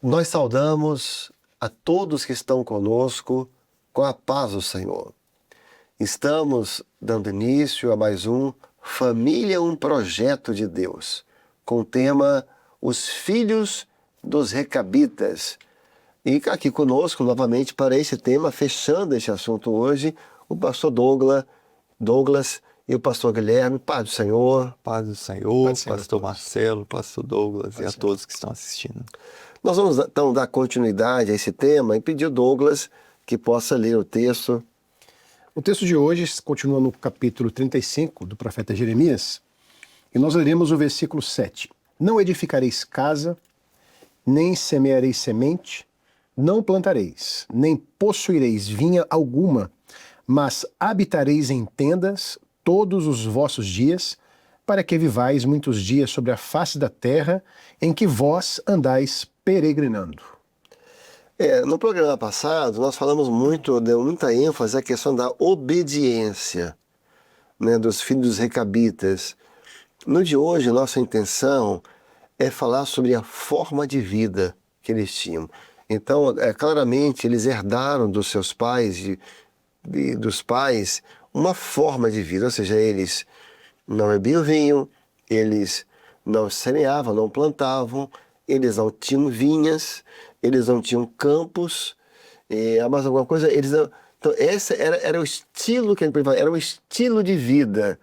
Nós saudamos a todos que estão conosco com a paz do Senhor. Estamos dando início a mais um Família, um Projeto de Deus, com o tema Os Filhos dos Recabitas. E aqui conosco, novamente, para esse tema, fechando este assunto hoje, o pastor Douglas e o pastor Guilherme. Paz do Senhor. Paz do Senhor, Paz do Senhor pastor Marcelo, pastor Douglas e a todos que estão assistindo. Nós vamos então dar continuidade a esse tema e pedir ao Douglas que possa ler o texto. O texto de hoje continua no capítulo 35 do profeta Jeremias, e nós leremos o versículo 7. Não edificareis casa, nem semeareis semente, não plantareis, nem possuireis vinha alguma, mas habitareis em tendas todos os vossos dias, para que vivais muitos dias sobre a face da terra, em que vós andais peregrinando. No programa passado, nós falamos deu muita ênfase à questão da obediência, né, dos filhos dos recabitas. No de hoje, nossa intenção é falar sobre a forma de vida que eles tinham. Então, claramente, eles herdaram dos seus pais e dos pais uma forma de vida, ou seja, eles não bebiam vinho, eles não semeavam, não plantavam, eles não tinham vinhas, eles não tinham campos, mais alguma coisa, eles não... Então, esse era o estilo que a gente pode falar, era um estilo de vida,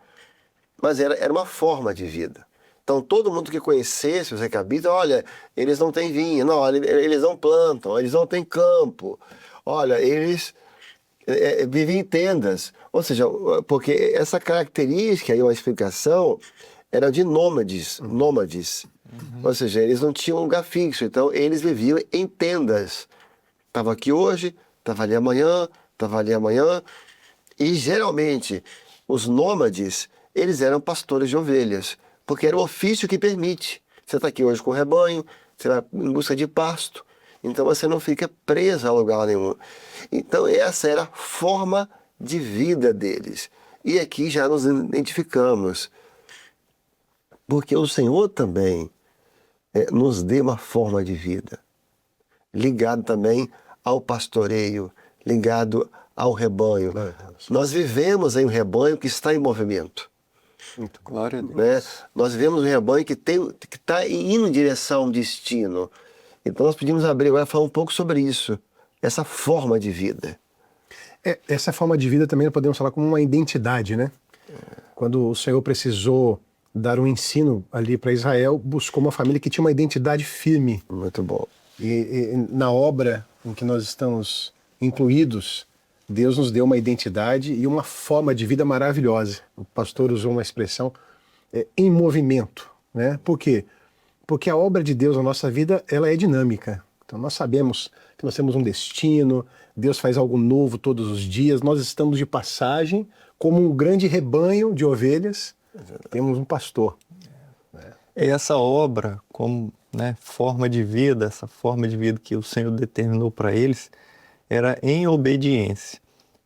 mas era uma forma de vida. Então, todo mundo que conhecesse os recabitas, olha, eles não têm vinha, não, eles não plantam, eles não têm campo, olha, eles vivem em tendas. Ou seja, porque essa característica aí, uma explicação, era de nômades. Ou seja, eles não tinham um lugar fixo, então eles viviam em tendas. Estava aqui hoje, estava ali amanhã, e geralmente os nômades, eles eram pastores de ovelhas, porque era o ofício que permite. Você está aqui hoje com o rebanho, você vai em busca de pasto, então você não fica preso a lugar nenhum. Então essa era a forma de vida deles. E aqui já nos identificamos, porque o Senhor também nos deu uma forma de vida, ligado também ao pastoreio, ligado ao rebanho. Nós vivemos em um rebanho que está em movimento. Muito glória a Deus. Né? Nós vivemos um rebanho que está indo em direção a um destino. Então nós podíamos abrir agora e falar um pouco sobre isso, essa forma de vida. Essa forma de vida também podemos falar como uma identidade, né? Quando o Senhor precisou dar um ensino ali para Israel, buscou uma família que tinha uma identidade firme. Muito bom. E na obra em que nós estamos incluídos, Deus nos deu uma identidade e uma forma de vida maravilhosa. O pastor usou uma expressão em movimento, né? Por quê? Porque a obra de Deus na nossa vida, ela é dinâmica. Então nós sabemos que nós temos um destino, Deus faz algo novo todos os dias, nós estamos de passagem, como um grande rebanho de ovelhas, temos um pastor. E essa obra, como forma de vida, essa forma de vida que o Senhor determinou para eles, era em obediência.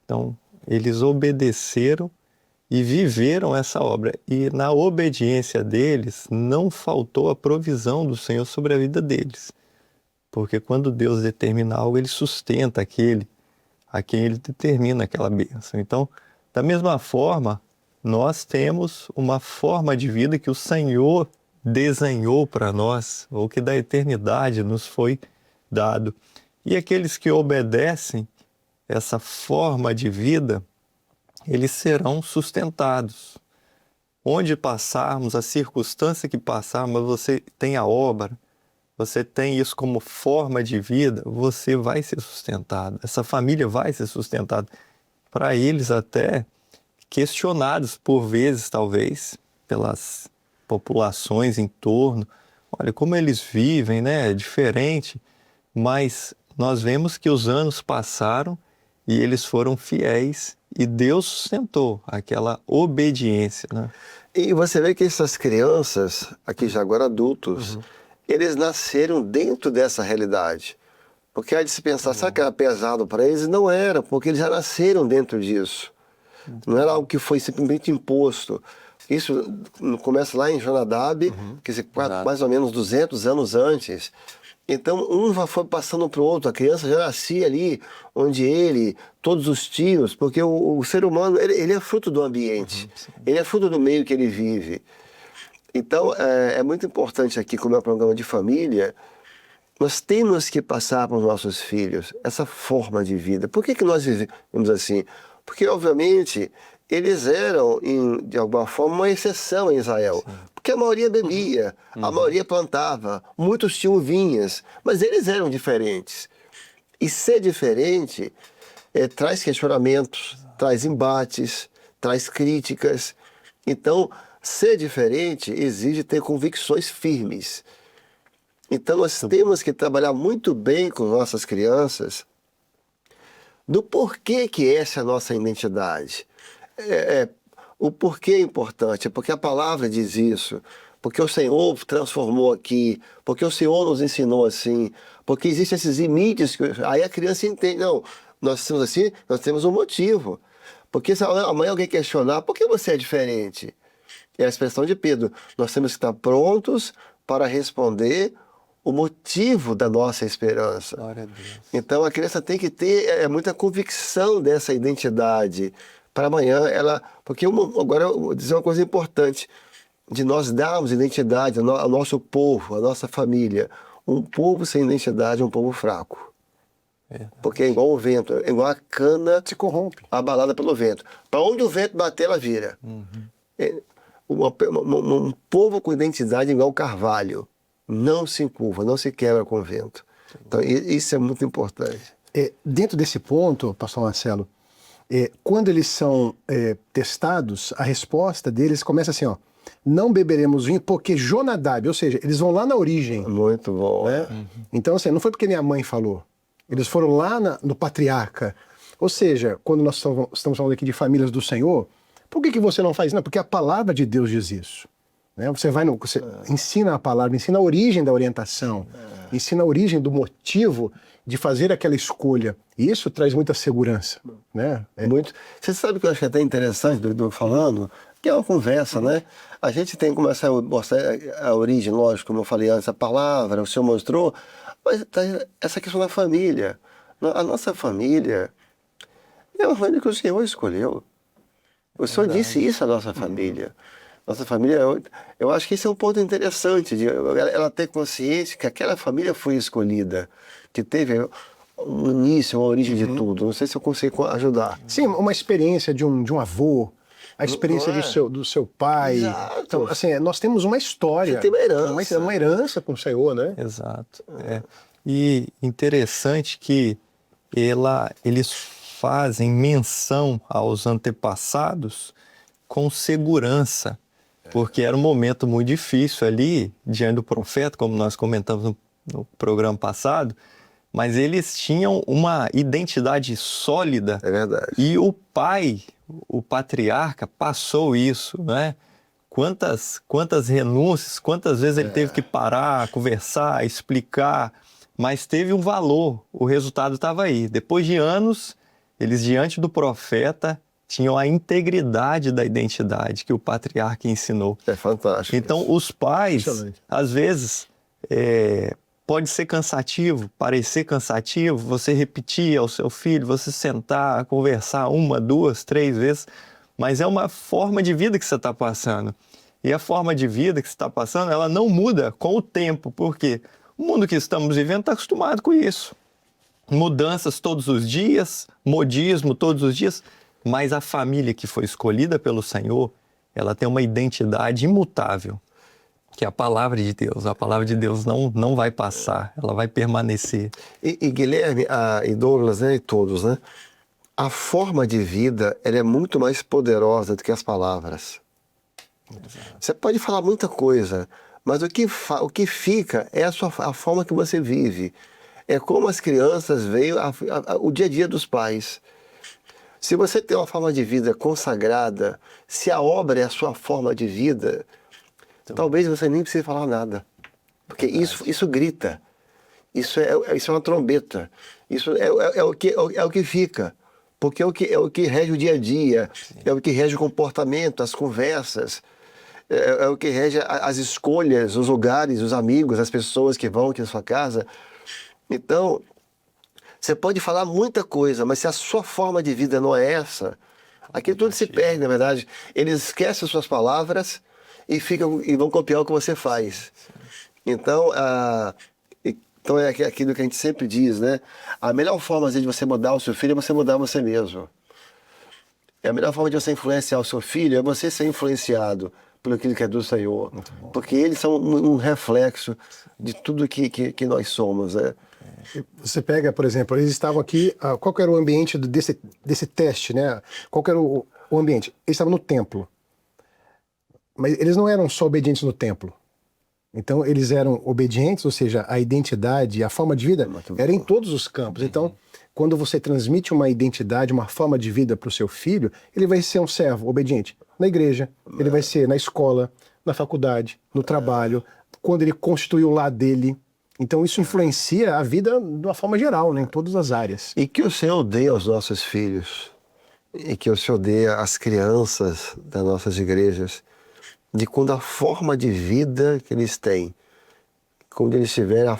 Então, eles obedeceram e viveram essa obra. E na obediência deles, não faltou a provisão do Senhor sobre a vida deles. Porque quando Deus determina algo, Ele sustenta aquele a quem Ele determina aquela bênção. Então, da mesma forma, nós temos uma forma de vida que o Senhor desenhou para nós, ou que da eternidade nos foi dado. E aqueles que obedecem essa forma de vida, eles serão sustentados. Onde passarmos, a circunstância que passarmos, você tem a obra, você tem isso como forma de vida, você vai ser sustentado. Essa família vai ser sustentada. Para eles até questionados por vezes, talvez, pelas populações em torno. Olha, como eles vivem, né? É diferente. Mas nós vemos que os anos passaram e eles foram fiéis e Deus sustentou aquela obediência, né? E você vê que essas crianças, aqui já agora adultos, eles nasceram dentro dessa realidade. Porque há de se pensar, será que era pesado para eles? Não era, porque eles já nasceram dentro disso. Não era algo que foi simplesmente imposto. Isso começa lá em Jonadab, quer dizer, mais ou menos 200 anos antes. Então, um já foi passando para o outro, a criança já nascia ali, onde ele, todos os tios, porque o ser humano, ele é fruto do ambiente, ele é fruto do meio que ele vive. Então, é muito importante aqui, como é um programa de família, nós temos que passar para os nossos filhos essa forma de vida. Por que nós vivemos assim? Porque, obviamente, eles eram, de alguma forma, uma exceção em Israel. Sim. Porque a maioria bebia, a maioria plantava, muitos tinham vinhas, mas eles eram diferentes. E ser diferente traz questionamentos, traz embates, traz críticas. Então, ser diferente exige ter convicções firmes. Então, nós temos que trabalhar muito bem com nossas crianças do porquê que essa é a nossa identidade. O porquê é importante, é porque a palavra diz isso, porque o Senhor transformou aqui, porque o Senhor nos ensinou assim, porque existem esses limites, aí a criança entende, não, nós temos assim, nós temos um motivo. Porque se amanhã alguém questionar, por que você é diferente? É a expressão de Pedro, nós temos que estar prontos para responder o motivo da nossa esperança. Glória a Deus. Então a criança tem que ter muita convicção dessa identidade para amanhã ela... Porque agora eu vou dizer uma coisa importante, de nós darmos identidade ao nosso povo, à nossa família. Um povo sem identidade é um povo fraco. Porque é igual o vento, é igual a cana se corrompe, abalada pelo vento. Para onde o vento bater, ela vira. Um povo com identidade é igual o carvalho. Não se encurva, não se quebra com o vento. Então, isso é muito importante. Dentro desse ponto, pastor Marcelo, quando eles são testados, a resposta deles começa assim, ó, não beberemos vinho porque Jonadab, ou seja, eles vão lá na origem. Muito bom. Né? Então, assim, não foi porque minha mãe falou. Eles foram lá no patriarca. Ou seja, quando nós estamos falando aqui de famílias do Senhor, por que você não faz isso? Não, porque a palavra de Deus diz isso. Né? Você ensina a palavra, ensina a origem da orientação, ensina a origem do motivo de fazer aquela escolha. E isso traz muita segurança. Né? Muito. Você sabe que eu acho que é até interessante do falando, que é uma conversa, né? A gente tem que começar a mostrar a origem, lógico, como eu falei antes, a palavra, o Senhor mostrou, mas essa questão da família. A nossa família é uma família que o Senhor escolheu. O Senhor disse isso à nossa família. Nossa família, eu acho que esse é um ponto interessante, de ela ter consciência que aquela família foi escolhida, que teve um início, uma origem de tudo. Não sei se eu consigo ajudar. Sim, uma experiência de um avô, a experiência do seu pai. Exato. Então, assim, nós temos uma história. Você tem uma herança. Uma herança com o Senhor, né? Exato. E interessante que eles fazem menção aos antepassados com segurança, porque era um momento muito difícil ali, diante do profeta, como nós comentamos no programa passado, mas eles tinham uma identidade sólida. É verdade. E o pai, o patriarca, passou isso, né? Quantas renúncias, quantas vezes ele teve que parar, conversar, explicar, mas teve um valor, o resultado estava aí. Depois de anos, eles diante do profeta tinham a integridade da identidade que o patriarca ensinou. É fantástico. Então, isso. os pais, Excelente. às vezes, pode ser cansativo, parecer cansativo, você repetir ao seu filho, você sentar, conversar 1, 2, 3 vezes, mas é uma forma de vida que você está passando. E a forma de vida que você está passando, ela não muda com o tempo, porque o mundo que estamos vivendo está acostumado com isso. Mudanças todos os dias, modismo todos os dias, mas a família que foi escolhida pelo Senhor, ela tem uma identidade imutável, que é a palavra de Deus. A palavra de Deus não vai passar, ela vai permanecer. E Guilherme, e Douglas, né, e todos, né? A forma de vida, ela é muito mais poderosa do que as palavras. Exato. Você pode falar muita coisa, mas o que fica é a forma que você vive. É como as crianças veem o dia a dia dos pais. Se você tem uma forma de vida consagrada, se a obra é a sua forma de vida, então, talvez você nem precise falar nada. Porque isso grita. Isso é uma trombeta. Isso é o que fica. Porque é o que rege o dia a dia, é o que rege o comportamento, as conversas. é o que rege as escolhas, os lugares, os amigos, as pessoas que vão aqui na sua casa. Então, você pode falar muita coisa, mas se a sua forma de vida não é essa, aquilo tudo se perde, na verdade. Eles esquecem as suas palavras e vão copiar o que você faz. Então, então é aquilo que a gente sempre diz, né? A melhor forma, às vezes, de você mudar o seu filho é você mudar você mesmo. A melhor forma de você influenciar o seu filho é você ser influenciado pelo que é do Senhor. Porque eles são um reflexo de tudo que nós somos, né? Você pega, por exemplo, eles estavam aqui, qual que era o ambiente desse teste, né? Qual que era o ambiente? Eles estavam no templo. Mas eles não eram só obedientes no templo. Então, eles eram obedientes, ou seja, a identidade, a forma de vida era em todos os campos. Então, quando você transmite uma identidade, uma forma de vida para o seu filho, ele vai ser um servo obediente na igreja, ele vai ser na escola, na faculdade, no trabalho, quando ele constitui o lar dele. Então, isso influencia a vida de uma forma geral, né, em todas as áreas. E que o Senhor dê aos nossos filhos, e que o Senhor dê às crianças das nossas igrejas, de quando a forma de vida que eles têm, quando eles tiverem a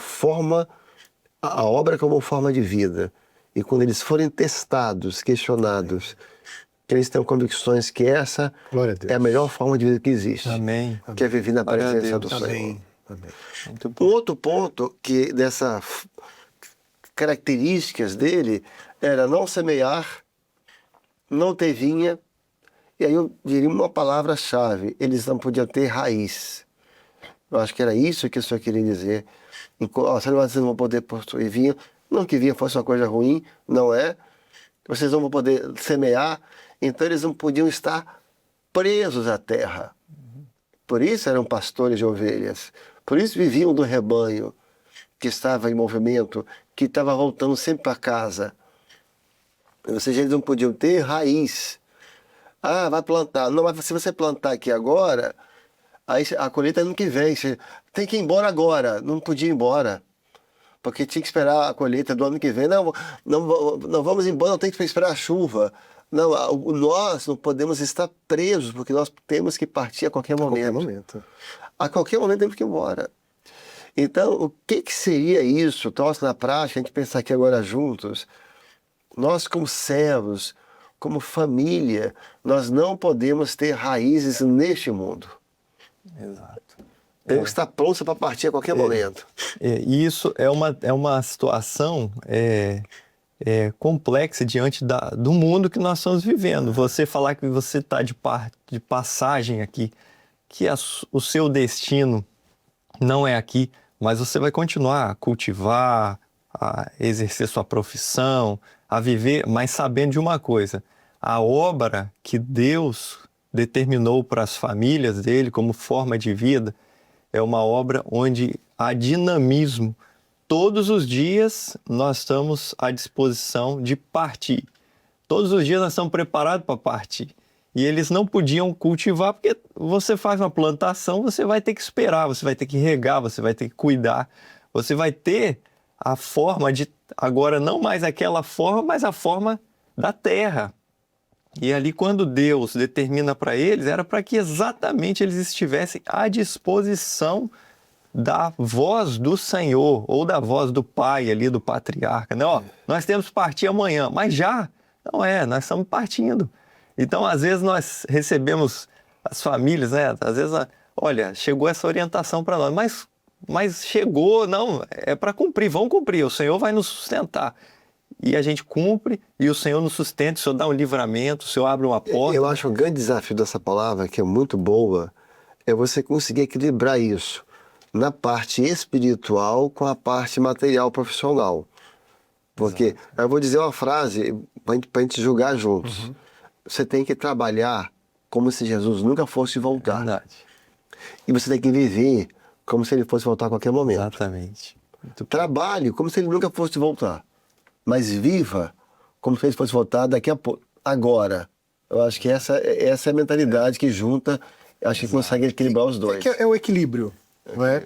obra como forma de vida, e quando eles forem testados, questionados, que eles tenham convicções que essa é a melhor forma de vida que existe. Amém. Que é viver na presença do Senhor. Amém. Um outro ponto que dessas características dele era não semear, não ter vinha. E aí eu diria uma palavra-chave, eles não podiam ter raiz. Eu acho que era isso que o Senhor queria dizer. Vocês não vão poder possuir vinho, não que vinho fosse uma coisa ruim, não é. Vocês não vão poder semear, então eles não podiam estar presos à terra. Por isso eram pastores de ovelhas, por isso viviam do rebanho que estava em movimento, que estava voltando sempre para casa. Ou seja, eles não podiam ter raiz. Ah, vai plantar. Não, mas se você plantar aqui agora, aí a colheita é ano que vem. Você tem que ir embora agora. Não podia ir embora. Porque tinha que esperar a colheita do ano que vem. Não vamos embora, não tem que esperar a chuva. Não, nós não podemos estar presos, porque nós temos que partir a qualquer momento. A qualquer momento temos que ir embora. Então, o que seria isso? Nós, na prática, a gente pensar aqui agora juntos, nós como servos, como família, nós não podemos ter raízes neste mundo. Exato. Temos que estar prontos para partir a qualquer momento. E isso é uma situação complexa diante do mundo que nós estamos vivendo. Você falar que você está de passagem aqui, que o seu destino não é aqui, mas você vai continuar a cultivar, a exercer sua profissão, a viver, mas sabendo de uma coisa: a obra que Deus determinou para as famílias dele como forma de vida é uma obra onde há dinamismo. Todos os dias nós estamos à disposição de partir. Todos os dias nós estamos preparados para partir. E eles não podiam cultivar, porque você faz uma plantação, você vai ter que esperar, você vai ter que regar, você vai ter que cuidar. Você vai ter a forma de, agora não mais aquela forma, mas a forma da terra. E ali, quando Deus determina para eles, era para que exatamente eles estivessem à disposição da voz do Senhor, ou da voz do pai ali, do patriarca, né? Ó, nós temos que partir amanhã, mas já, não nós estamos partindo. Então, às vezes nós recebemos as famílias, né? Às vezes, olha, chegou essa orientação para nós, mas chegou, não, é para cumprir, vamos cumprir, o Senhor vai nos sustentar. E a gente cumpre, e o Senhor nos sustenta, o Senhor dá um livramento, o Senhor abre uma porta. Eu acho que o grande desafio dessa palavra, que é muito boa, é você conseguir equilibrar isso na parte espiritual com a parte material profissional. Porque, eu vou dizer uma frase para a gente julgar juntos. Você tem que trabalhar como se Jesus nunca fosse voltar. Verdade. E você tem que viver como se ele fosse voltar a qualquer momento. Exatamente. Trabalhe como se ele nunca fosse voltar. Mas viva como se ele fosse voltar daqui a pouco, agora. Eu acho que essa é a mentalidade que junta, acho que consegue equilibrar os dois. É o equilíbrio, não é?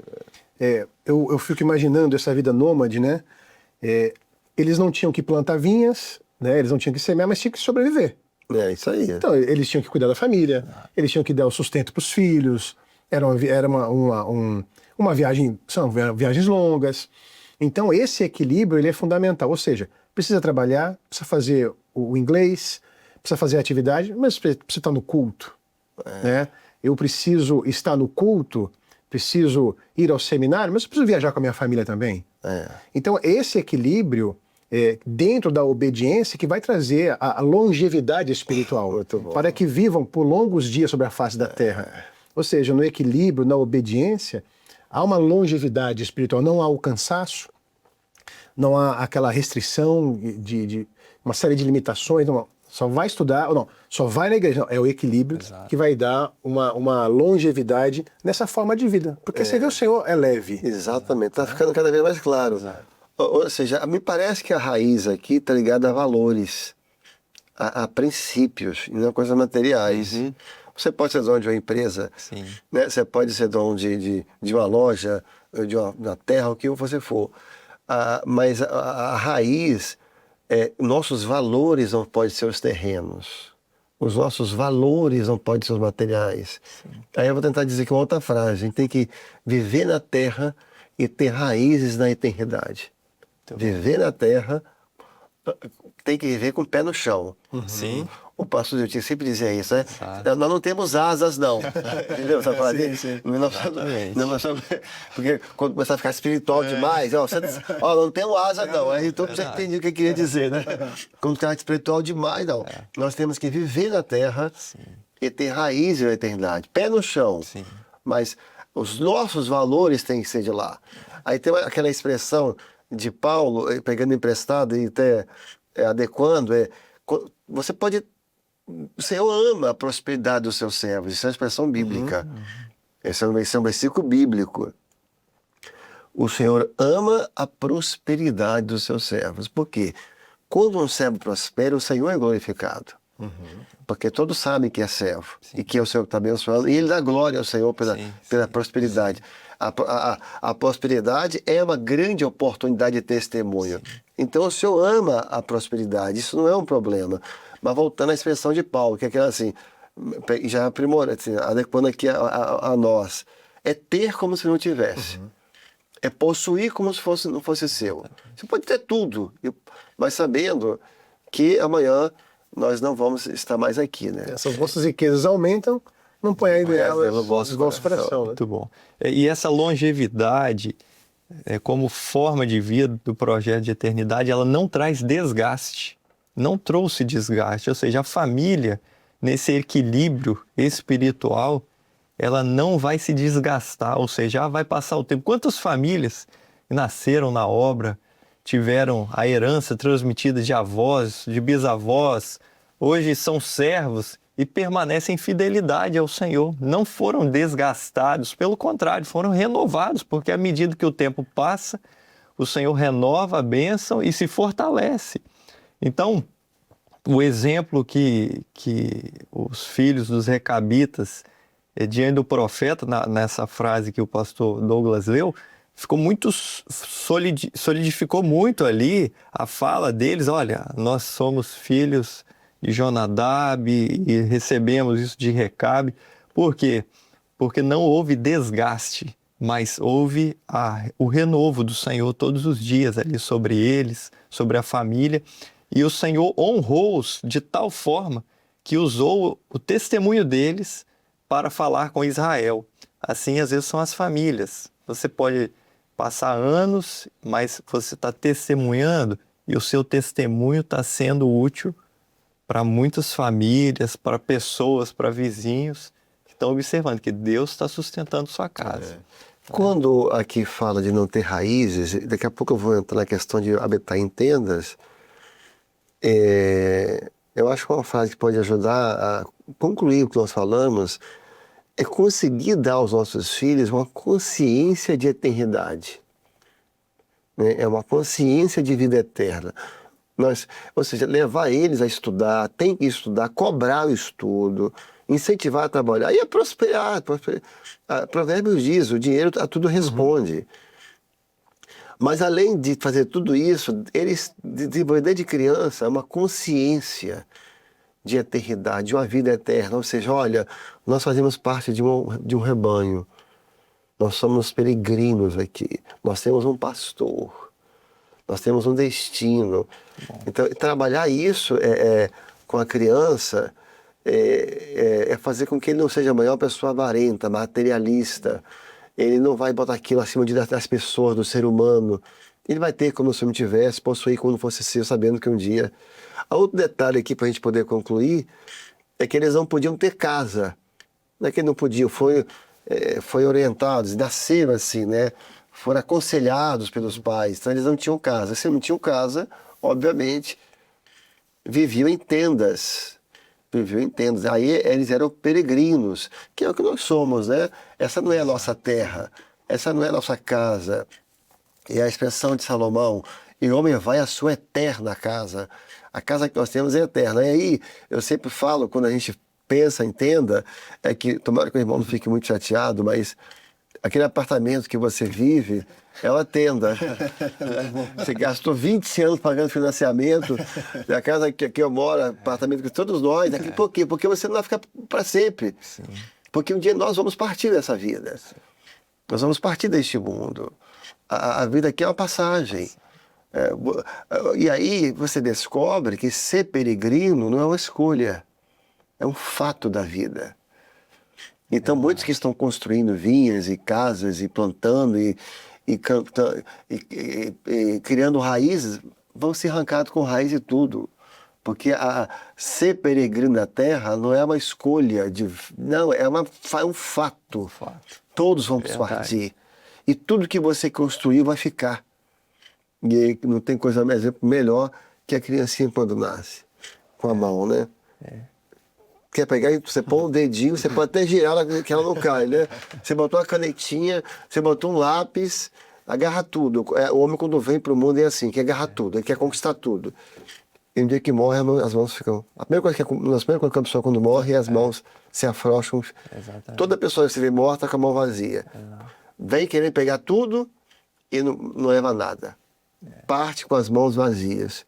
Eu fico imaginando essa vida nômade, né? Eles não tinham que plantar vinhas, né? Eles não tinham que semear, mas tinham que sobreviver. É isso aí. Então, eles tinham que cuidar da família, eles tinham que dar o sustento para os filhos, uma viagem, são viagens longas. Então, esse equilíbrio ele é fundamental, ou seja, precisa trabalhar, precisa fazer o inglês, precisa fazer a atividade, mas precisa estar no culto. Né? Eu preciso estar no culto, preciso ir ao seminário, mas eu preciso viajar com a minha família também. Então, esse equilíbrio dentro da obediência que vai trazer a longevidade espiritual para que vivam por longos dias sobre a face da terra. Ou seja, no equilíbrio, na obediência, há uma longevidade espiritual, não há o cansaço, não há aquela restrição de uma série de limitações, não, só vai estudar, ou não, só vai na igreja. Não, é o equilíbrio que vai dar uma longevidade nessa forma de vida. Porque você vê o Senhor é leve. Exatamente, está ficando cada vez mais claro. Ou seja, me parece que a raiz aqui está ligada a valores, a princípios, e não a coisas materiais. Você pode ser dono de uma empresa, né? Você pode ser dono de uma loja, de uma terra, o que você for. Mas a raiz, nossos valores não podem ser os terrenos. Os nossos valores não podem ser os materiais. Aí eu vou tentar dizer aqui uma outra frase. A gente tem que viver na terra e ter raízes na eternidade. Viver na terra tem que viver com o pé no chão. Sim. O pastor Diltinho sempre dizia isso, né? Nós não temos asas, não. Entendeu? Essa frase? Sim. Porque quando começar a ficar espiritual demais, não temos asa, não. Aí todo mundo já entendia o que eu queria dizer, né? Quando ficar espiritual demais, não. Nós temos que viver na terra e ter raízes na eternidade. Pé no chão. Mas os nossos valores têm que ser de lá. Aí tem aquela expressão de Paulo, pegando emprestado e até adequando, você pode... O Senhor ama a prosperidade dos seus servos. Isso é uma expressão bíblica. Esse é um versículo bíblico. O Senhor ama a prosperidade dos seus servos. Por quê? Quando um servo prospera, o Senhor é glorificado. Porque todos sabem que é servo e que é o Senhor que está abençoando. E ele dá glória ao Senhor pela prosperidade. A prosperidade é uma grande oportunidade de testemunho. Então o Senhor ama a prosperidade. Isso não é um problema. Mas voltando à expressão de Paulo, que é aquela assim, já aprimora, assim, adequando aqui a nós, é ter como se não tivesse. É possuir como se não fosse seu. Você pode ter tudo, mas sabendo que amanhã nós não vamos estar mais aqui, né? Essas vossas riquezas aumentam, não põe aí elas no vosso coração. Né? Muito bom. E essa longevidade, como forma de vida do projeto de eternidade, ela não traz desgaste. Não trouxe desgaste, ou seja, a família, nesse equilíbrio espiritual, ela não vai se desgastar, ou seja, vai passar o tempo. Quantas famílias nasceram na obra, tiveram a herança transmitida de avós, de bisavós, hoje são servos e permanecem em fidelidade ao Senhor. Não foram desgastados, pelo contrário, foram renovados, porque à medida que o tempo passa, o Senhor renova a bênção e se fortalece. Então, o exemplo que os filhos dos recabitas, diante do profeta, nessa frase que o pastor Douglas leu, ficou muito solidificou muito ali a fala deles. Olha, nós somos filhos de Jonadab e recebemos isso de Recabe. Por quê? Porque não houve desgaste, mas houve o renovo do Senhor todos os dias ali sobre eles, sobre a família. E o Senhor honrou-os de tal forma que usou o testemunho deles para falar com Israel. Assim, às vezes, são as famílias. Você pode passar anos, mas você está testemunhando e o seu testemunho está sendo útil para muitas famílias, para pessoas, para vizinhos que estão observando que Deus está sustentando sua casa. Quando aqui fala de não ter raízes, daqui a pouco eu vou entrar na questão de habitar em tendas. Eu acho que uma frase que pode ajudar a concluir o que nós falamos é conseguir dar aos nossos filhos uma consciência de eternidade, né? É uma consciência de vida eterna. Ou seja, levar eles a estudar, tem que estudar, cobrar o estudo, incentivar a trabalhar e a prosperar. Provérbios diz, o dinheiro a tudo responde. Mas além de fazer tudo isso, eles desenvolveram desde criança uma consciência de eternidade, de uma vida eterna. Ou seja, olha, nós fazemos parte de um rebanho. Nós somos peregrinos aqui. Nós temos um pastor. Nós temos um destino. Então, trabalhar isso com a criança é fazer com que ele não seja a maior pessoa avarenta, materialista. Ele não vai botar aquilo acima das pessoas, do ser humano. Ele vai ter como se não tivesse, possuir como não fosse seu, sabendo que um dia... Outro detalhe aqui para a gente poder concluir é que eles não podiam ter casa. Não é que eles não podiam, foi orientados, nasceram assim, né? Foram aconselhados pelos pais, então eles não tinham casa. Se não tinham casa, obviamente, viviam em tendas. Aí eles eram peregrinos, que é o que nós somos, né? Essa não é a nossa terra, essa não é a nossa casa. E a expressão de Salomão, e o homem vai à sua eterna casa. A casa que nós temos é eterna. E aí, eu sempre falo, quando a gente pensa em tenda, é que, tomara que o irmão não fique muito chateado, mas aquele apartamento que você vive é uma tenda. Você gastou 20 anos pagando financiamento, a casa que eu moro, apartamento que todos nós, aqui, por quê? Porque você não vai ficar para sempre. Sim. Porque um dia nós vamos partir dessa vida. Nós vamos partir deste mundo. A vida aqui é uma passagem. E aí você descobre que ser peregrino não é uma escolha, é um fato da vida. Então muitos que estão construindo vinhas e casas e plantando e criando raízes vão ser arrancados com raiz e tudo. Porque ser peregrino na terra não é uma escolha, não, é um fato. Todos vamos partir. E tudo que você construiu vai ficar. E aí não tem coisa melhor que a criancinha quando nasce. Com a mão, né? Quer pegar, você põe um dedinho, você pode até girar que ela não cai, né? Você botou uma canetinha, você botou um lápis, agarra tudo. O homem quando vem para o mundo é assim, quer agarrar tudo, ele quer conquistar tudo. E no dia que morre, as mãos ficam... A primeira coisa que a pessoa quando morre, as mãos se afrouxam. Exatamente. Toda pessoa que se vê morta com a mão vazia. Vem querendo pegar tudo e não leva nada. Parte com as mãos vazias.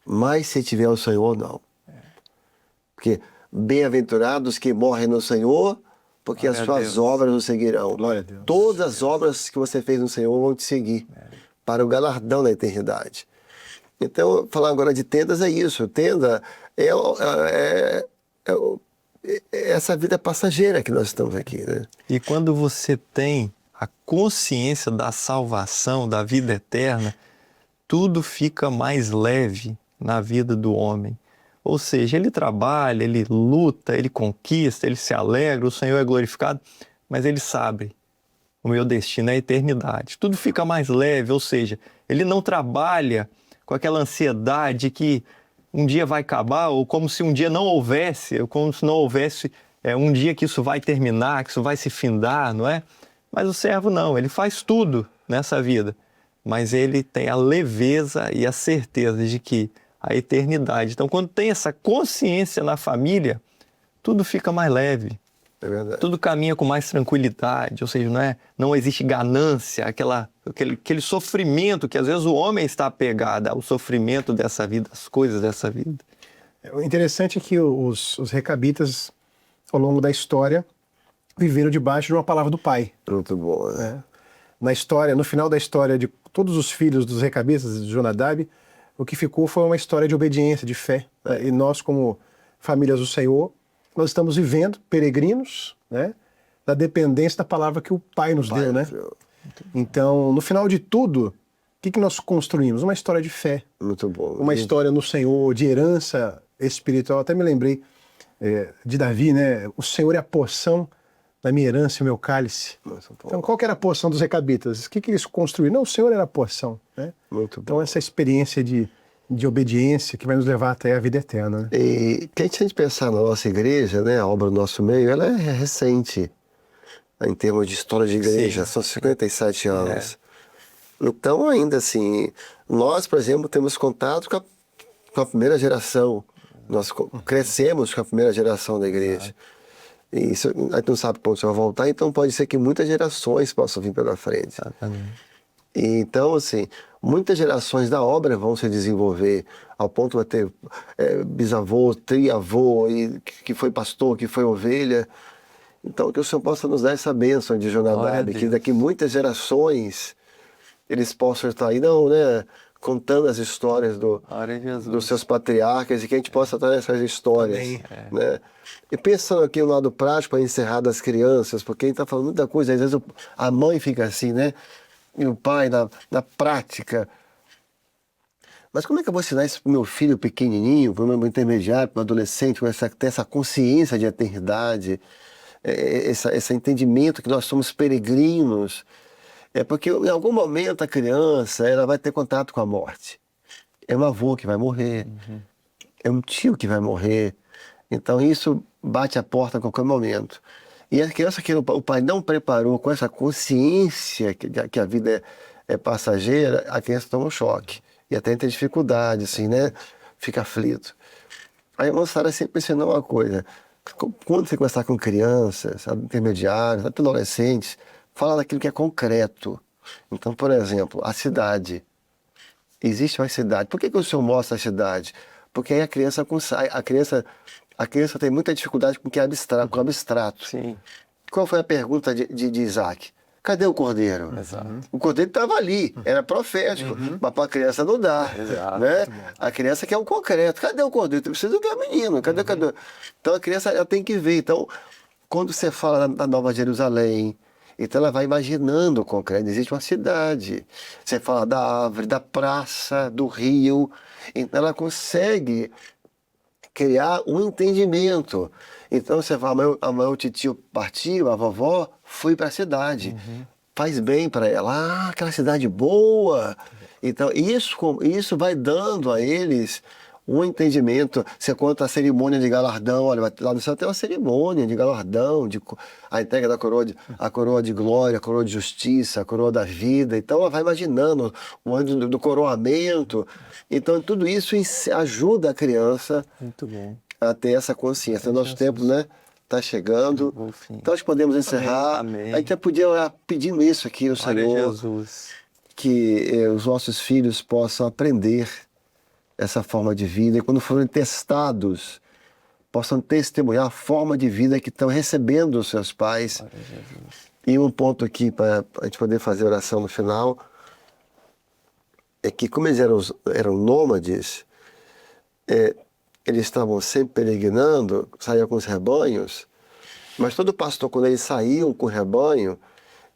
Mas se tiver o Senhor, não. Porque bem-aventurados que morrem no Senhor, porque as suas obras o seguirão. Glória a Deus. Todas as obras que você fez no Senhor vão te seguir para o galardão da eternidade. Então, falar agora de tendas é isso. Tenda é essa vida passageira que nós estamos aqui, né? E quando você tem a consciência da salvação, da vida eterna, tudo fica mais leve na vida do homem. Ou seja, ele trabalha, ele luta, ele conquista, ele se alegra, o Senhor é glorificado, mas ele sabe, o meu destino é a eternidade. Tudo fica mais leve, ou seja, ele não trabalha com aquela ansiedade que um dia vai acabar, ou como se um dia não houvesse, ou como se não houvesse um dia que isso vai terminar, que isso vai se findar, não é? Mas o servo não, ele faz tudo nessa vida, mas ele tem a leveza e a certeza de que a eternidade. Então, quando tem essa consciência na família, tudo fica mais leve. É verdade. Tudo caminha com mais tranquilidade, ou seja, não existe ganância, aquele sofrimento que às vezes o homem está apegado ao sofrimento dessa vida, às coisas dessa vida. O interessante é que os recabitas, ao longo da história, viveram debaixo de uma palavra do pai. Muito bom, né? No final da história de todos os filhos dos recabitas, de Jonadab, o que ficou foi uma história de obediência, de fé. E nós, como famílias do Senhor, nós estamos vivendo, peregrinos, né, da dependência da palavra que o Pai nos deu, né? Então, no final de tudo, o que nós construímos? Uma história de fé. Muito bom. Uma história no Senhor, de herança espiritual. Até me lembrei de Davi, né? O Senhor é a porção da minha herança e o meu cálice. Então, qual que era a porção dos recabitas? O que eles construíram? Não, o Senhor era a porção, né? Muito bom. Então, essa experiência de obediência que vai nos levar até a vida eterna, né? E se a gente pensar na nossa igreja, né, a obra do nosso meio, ela é recente, em termos de história de igreja, são 57 anos. Então, ainda assim, nós, por exemplo, temos contato com a primeira geração, nós crescemos com a primeira geração da igreja. E isso, a gente não sabe quando você vai voltar, então pode ser que muitas gerações possam vir pela frente. Exatamente. E, então, assim, muitas gerações da obra vão se desenvolver, ao ponto de ter bisavô, triavô, e que foi pastor, que foi ovelha. Então, que o Senhor possa nos dar essa bênção de Glória a Jonadab, que Deus. daqui muitas gerações eles possam estar aí, não, né, contando as histórias Glória a Jesus. dos seus patriarcas, e que a gente possa estar nessas histórias. Amém. Né? E pensando aqui no lado prático, para encerrar das crianças, porque a gente está falando muita coisa, às vezes a mãe fica assim, né? E o pai na prática. Mas como é que eu vou ensinar isso para o meu filho pequenininho, para o meu intermediário, para o adolescente, ter essa consciência de eternidade, esse entendimento que nós somos peregrinos? É porque em algum momento a criança ela vai ter contato com a morte. É um avô que vai morrer, é um tio que vai morrer. Então isso bate a porta a qualquer momento. E a criança que o pai não preparou com essa consciência que a vida é passageira, a criança toma um choque. E até tem dificuldade, assim, né? Fica aflito. Aí a moçada sempre ensinou uma coisa. Quando você conversar com crianças, intermediários, até adolescentes, fala daquilo que é concreto. Então, por exemplo, a cidade. Existe uma cidade. Por que o senhor mostra a cidade? Porque aí a criança tem muita dificuldade com o que é abstrato, com o abstrato. Sim. Qual foi a pergunta de Isaac? Cadê o cordeiro? Exato. O cordeiro estava ali, era profético, mas para a criança não dá. Exato. Né? A criança quer o concreto. Cadê o cordeiro? Tu precisa ver o menino. Cadê? Então a criança ela tem que ver. Então, quando você fala da Nova Jerusalém, então ela vai imaginando o concreto. Existe uma cidade. Você fala da árvore, da praça, do rio. Então ela consegue criar um entendimento. Então você fala, o titio partiu, a vovó foi para a cidade. Faz bem para ela. Ah, aquela cidade boa. Então isso vai dando a eles um entendimento. Você conta a cerimônia de galardão, olha, lá no céu tem uma cerimônia de galardão, a entrega da a coroa de glória, a coroa de justiça, a coroa da vida. Então ela vai imaginando o ano do coroamento. Então tudo isso ajuda a criança Muito bom. a ter essa consciência. Nosso tempo, né, está chegando. Então nós podemos encerrar. Amém. A gente já podia orar pedindo isso aqui no Glória a Senhor, Jesus. que os nossos filhos possam aprender essa forma de vida e quando forem testados, possam testemunhar a forma de vida que estão recebendo dos seus pais. Glória a Jesus. E um ponto aqui para a gente poder fazer oração no final é que como eles eram nômades, eles estavam sempre peregrinando, saíam com os rebanhos, mas todo pastor, quando eles saíam com o rebanho,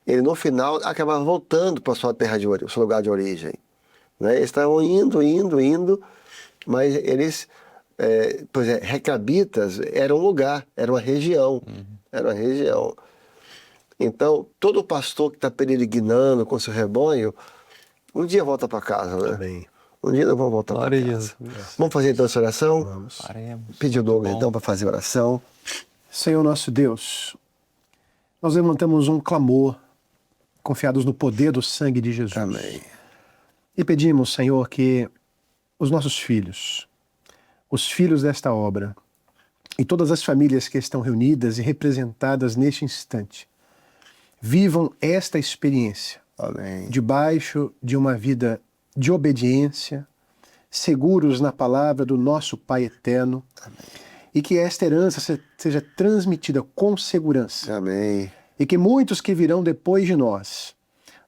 ele no final acabava voltando para a sua terra de origem, o seu lugar de origem. Né? Eles estavam indo, mas eles, por exemplo, Recabitas era um lugar, era uma região, era uma região. Então, todo pastor que está peregrinando com seu rebanho, um dia volta para casa, né? Amém. Um dia nós vamos voltar para Glória a casa. Jesus. Vamos fazer então essa oração? Vamos. Faremos. Pedir o Douglas Bom. então para fazer a oração. Senhor nosso Deus, nós levantamos um clamor, confiados no poder do sangue de Jesus. Amém. E pedimos, Senhor, que os nossos filhos, os filhos desta obra, e todas as famílias que estão reunidas e representadas neste instante, vivam esta experiência Amém. debaixo de uma vida de obediência, seguros na palavra do nosso Pai eterno. Amém. E que esta herança seja transmitida com segurança. Amém. E que muitos que virão depois de nós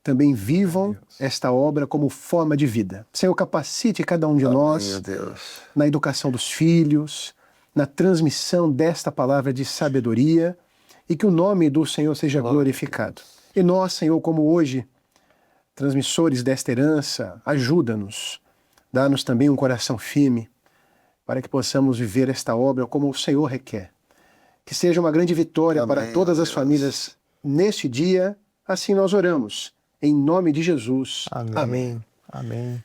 também vivam esta obra como forma de vida. Senhor, capacite cada um de nós Meu Deus. na educação dos filhos, na transmissão desta palavra de sabedoria, e que o nome do Senhor seja glorificado. E nós, Senhor, como hoje, transmissores desta herança, ajuda-nos, dá-nos também um coração firme, para que possamos viver esta obra como o Senhor requer. Que seja uma grande vitória Amém, para todas as Deus. famílias neste dia, assim nós oramos, em nome de Jesus. Amém. Amém. Amém.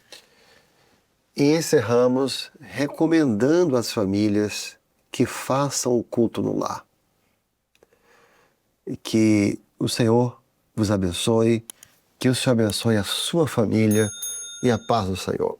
E encerramos recomendando às famílias que façam o culto no lar. E que o Senhor vos abençoe, que o Senhor abençoe a sua família e a paz do Senhor.